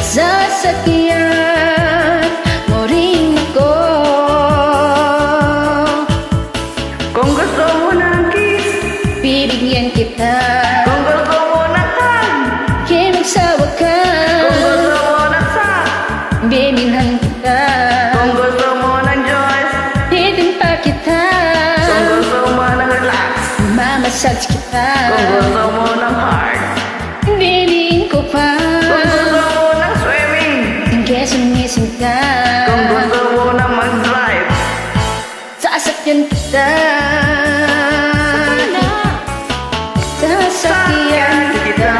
Sasakyan mo rin ako. Kung gusto mo ng kiss, Bibigyan kita. kung gusto mo ng hug, Kaya magsawa ka. kung gusto mo ng sock, Bibilhan kita. kung gusto mo ng joys, Titin pa kita. kung gusto mo ng relax, Mamassage kita. kung gusto mo ng hard, Bilhin ko pa. kung gusto mo ng swimming, Kaya sumising ka. kung gusto mo ng mag-drive, Sasakyan kita. Sasakyan sasakyan kita. kita.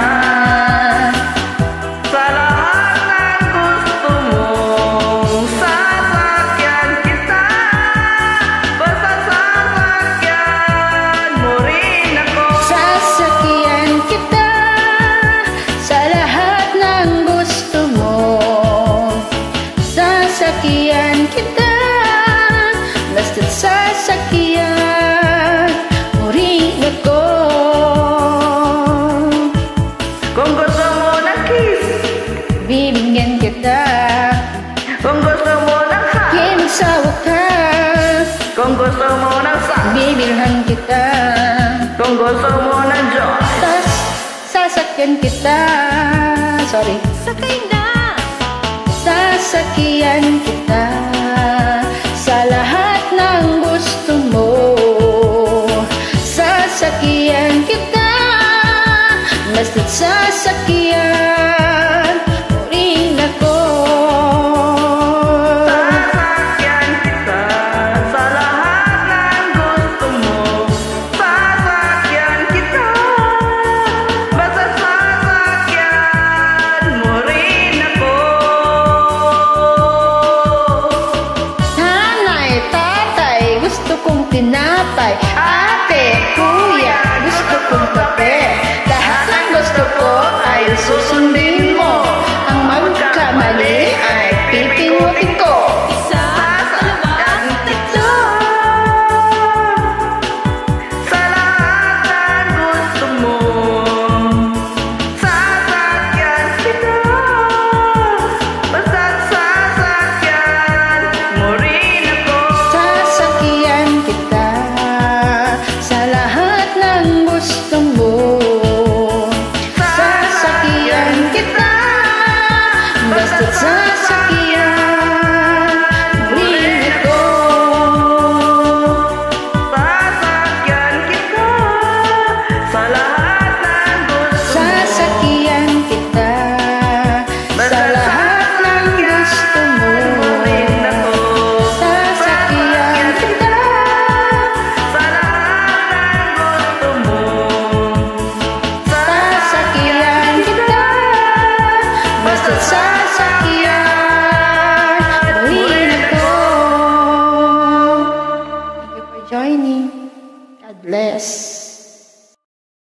Sa lahat ng gusto mo, sasakyan kita. Basta sasakyan mo rin ako. Sasakyan kita sa lahat ng gusto mo. Sasakyan kita, basta't sasakyan mo rin ako. Kung gusto mo ng kiss, Bibigyan kita. kung gusto mo ng hug, Kaya magsawa ka. kung gusto mo ng sock, Bibilhan kita. kung gusto mo ng joy, Tas sasakyan kita. Sorry. Sakay na! Sasakyan kita sa lahat ng gusto mo. Sasakyan kita, basta't sasakyan